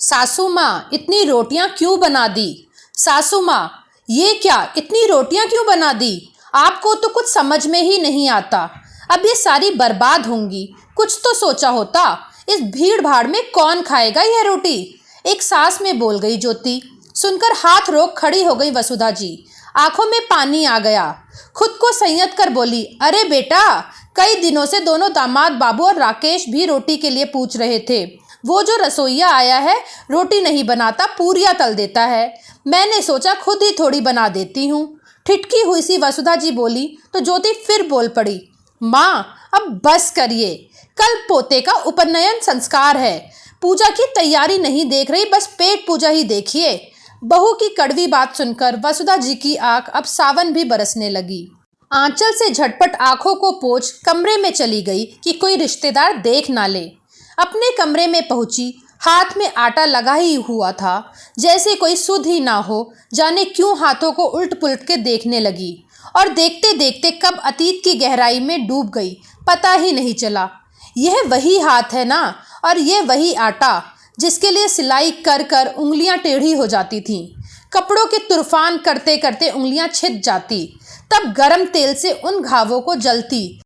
सासू माँ इतनी रोटियां क्यों बना दी। सासू माँ ये क्या, इतनी रोटियां क्यों बना दी। आपको तो कुछ समझ में ही नहीं आता। अब ये सारी बर्बाद होंगी, कुछ तो सोचा होता। इस भीड़ भाड़ में कौन खाएगा यह रोटी। एक सास में बोल गई ज्योति। सुनकर हाथ रोक खड़ी हो गई वसुधा जी। आंखों में पानी आ गया। खुद को संयत कर बोली, अरे बेटा, कई दिनों से दोनों दामाद बाबू और राकेश भी रोटी के लिए पूछ रहे थे। वो जो रसोइया आया है रोटी नहीं बनाता, पूरियां तल देता है। मैंने सोचा खुद ही थोड़ी बना देती हूँ। ठिठकी हुई सी वसुधा जी बोली तो ज्योति फिर बोल पड़ी, माँ अब बस करिए, कल पोते का उपनयन संस्कार है। पूजा की तैयारी नहीं देख रही, बस पेट पूजा ही देखिए। बहू की कड़वी बात सुनकर वसुधा जी की आंख अब सावन भी बरसने लगी। आंचल से झटपट आंखों को पोंछ कमरे में चली गई कि कोई रिश्तेदार देख ना ले। अपने कमरे में पहुंची, हाथ में आटा लगा ही हुआ था, जैसे कोई सुध ही ना हो। जाने क्यों हाथों को उल्ट पुलट के देखने लगी और देखते देखते कब अतीत की गहराई में डूब गई, पता ही नहीं चला। यह वही हाथ है ना, और यह वही आटा जिसके लिए सिलाई कर कर उंगलियां टेढ़ी हो जाती थीं। कपड़ों के तुरफान करते करते उंगलियां छिद जाती, तब गरम तेल से उन घावों को जलती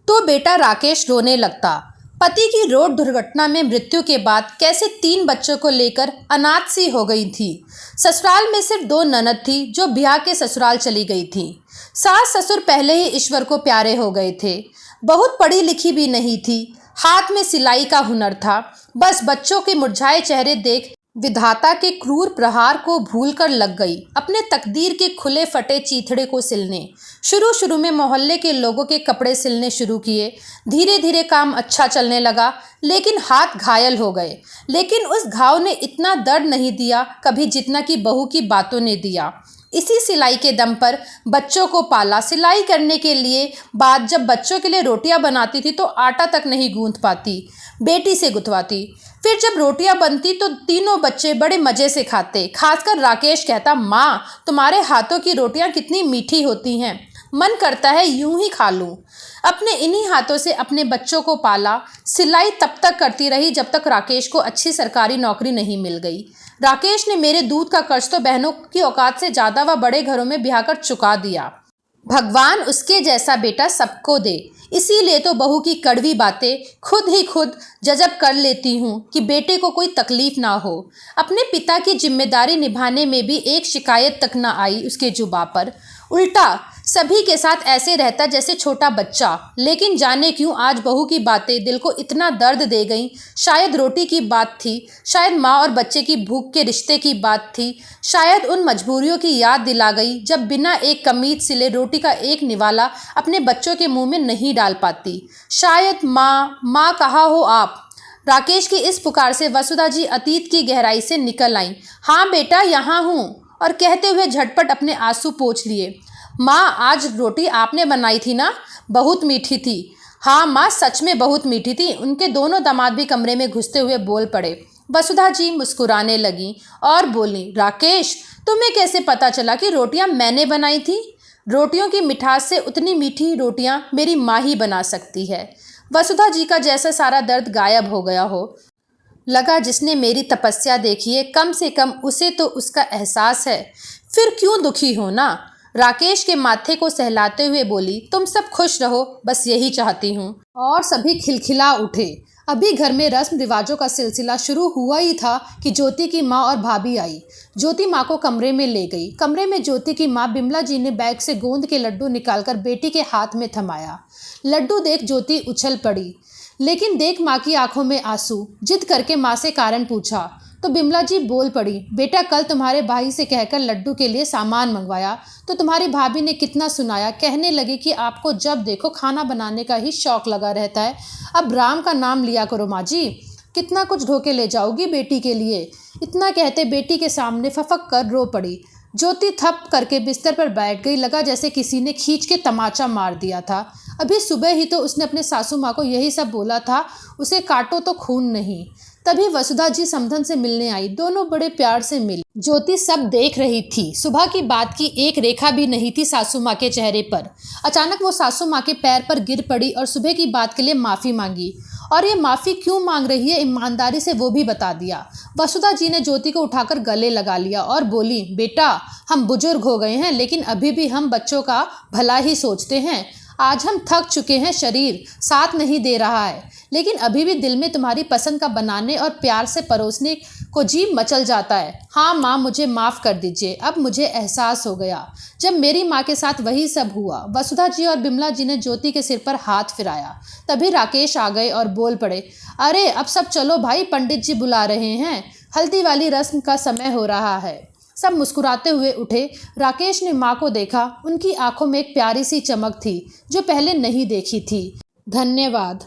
तो बेटा राकेश रोने लगता। पति की रोड दुर्घटना में मृत्यु के बाद कैसे 3 बच्चों को लेकर अनाथ सी हो गई थी। ससुराल में सिर्फ 2 ननद थी जो ब्याह के ससुराल चली गई थी। सास ससुर पहले ही ईश्वर को प्यारे हो गए थे। बहुत पढ़ी लिखी भी नहीं थी, हाथ में सिलाई का हुनर था। बस बच्चों के मुरझाए चेहरे देख विधाता के क्रूर प्रहार को भूलकर लग गई अपने तकदीर के खुले फटे चीथड़े को सिलने। शुरू में मोहल्ले के लोगों के कपड़े सिलने शुरू किए। धीरे धीरे काम अच्छा चलने लगा, लेकिन हाथ घायल हो गए। लेकिन उस घाव ने इतना दर्द नहीं दिया कभी जितना कि बहू की बातों ने दिया। इसी सिलाई के दम पर बच्चों को पाला। सिलाई करने के लिए बाद जब बच्चों के लिए रोटियां बनाती थी तो आटा तक नहीं गूंथ पाती, बेटी से गुथवाती। फिर जब रोटियां बनती तो तीनों बच्चे बड़े मज़े से खाते। खासकर राकेश कहता, माँ तुम्हारे हाथों की रोटियां कितनी मीठी होती हैं, मन करता है यूं ही खा लूं। अपने इन्हीं हाथों से अपने बच्चों को पाला। सिलाई तब तक करती रही जब तक राकेश को अच्छी सरकारी नौकरी नहीं मिल गई। राकेश ने मेरे दूध का कर्ज तो बहनों की औकात से ज़्यादा व बड़े घरों में ब्याह कर चुका दिया। भगवान उसके जैसा बेटा सबको दे। इसीलिए तो बहू की कड़वी बातें खुद जजब कर लेती हूँ कि बेटे को कोई तकलीफ ना हो। अपने पिता की जिम्मेदारी निभाने में भी एक शिकायत तक ना आई उसके जुबां पर। उल्टा सभी के साथ ऐसे रहता जैसे छोटा बच्चा। लेकिन जाने क्यों आज बहू की बातें दिल को इतना दर्द दे गईं। शायद रोटी की बात थी, शायद माँ और बच्चे की भूख के रिश्ते की बात थी, शायद उन मजबूरियों की याद दिला गई जब बिना एक कमीज सिले रोटी का एक निवाला अपने बच्चों के मुंह में नहीं डाल पाती। शायद माँ कहा हो आप। राकेश की इस पुकार से वसुधा जी अतीत की गहराई से निकल आईं। हाँ बेटा यहाँ हूँ, और कहते हुए झटपट अपने आंसू पोंछ लिए। माँ आज रोटी आपने बनाई थी ना, बहुत मीठी थी। हाँ माँ सच में बहुत मीठी थी। उनके दोनों दामाद भी कमरे में घुसते हुए बोल पड़े। वसुधा जी मुस्कुराने लगी और बोली, राकेश तुम्हें कैसे पता चला कि रोटियां मैंने बनाई थी। रोटियों की मिठास से उतनी मीठी रोटियां मेरी माँ ही बना सकती है। वसुधा जी का जैसे सारा दर्द गायब हो गया हो। लगा जिसने मेरी तपस्या देखी है, कम से कम उसे तो उसका एहसास है, फिर क्यों दुखी हो ना। राकेश के माथे को सहलाते हुए बोली, तुम सब खुश रहो, बस यही चाहती हूँ। और सभी खिलखिला उठे। अभी घर में रस्म रिवाजों का सिलसिला शुरू हुआ ही था कि ज्योति की माँ और भाभी आई। ज्योति माँ को कमरे में ले गई। कमरे में ज्योति की माँ बिमला जी ने बैग से गोंद के लड्डू निकालकर बेटी के हाथ में थमाया। लड्डू देख ज्योति उछल पड़ी, लेकिन देख माँ की आंखों में आंसू। जिद करके माँ से कारण पूछा तो बिमला जी बोल पड़ी, बेटा कल तुम्हारे भाई से कहकर लड्डू के लिए सामान मंगवाया तो तुम्हारी भाभी ने कितना सुनाया। कहने लगी कि आपको जब देखो खाना बनाने का ही शौक लगा रहता है, अब राम का नाम लिया करो माँ जी, कितना कुछ ढो के ले जाओगी बेटी के लिए। इतना कहते बेटी के सामने फफक कर रो पड़ी। ज्योति थप करके बिस्तर पर बैठ गई। लगा जैसे किसी ने खींच के तमाचा मार दिया था। अभी सुबह ही तो उसने अपने सासू माँ को यही सब बोला था, उसे काटो तो खून नहीं। तभी वसुधा जी समधन से मिलने आई। दोनों बड़े प्यार से मिली। ज्योति सब देख रही थी। सुबह की बात की एक रेखा भी नहीं थी सासू माँ के चेहरे पर। अचानक वो सासू माँ के पैर पर गिर पड़ी और सुबह की बात के लिए माफ़ी मांगी और ये माफ़ी क्यों मांग रही है ईमानदारी से वो भी बता दिया। वसुधा जी ने ज्योति को उठाकर गले लगा लिया और बोली, बेटा हम बुजुर्ग हो गए हैं लेकिन अभी भी हम बच्चों का भला ही सोचते हैं। आज हम थक चुके हैं, शरीर साथ नहीं दे रहा है, लेकिन अभी भी दिल में तुम्हारी पसंद का बनाने और प्यार से परोसने को जी मचल जाता है। हाँ माँ, मुझे माफ़ कर दीजिए। अब मुझे एहसास हो गया जब मेरी माँ के साथ वही सब हुआ। वसुधा जी और बिमला जी ने ज्योति के सिर पर हाथ फिराया। तभी राकेश आ गए और बोल पड़े, अरे अब सब चलो भाई, पंडित जी बुला रहे हैं, हल्दी वाली रस्म का समय हो रहा है। सब मुस्कुराते हुए उठे। राकेश ने माँ को देखा। उनकी आंखों में एक प्यारी सी चमक थी जो पहले नहीं देखी थी। धन्यवाद।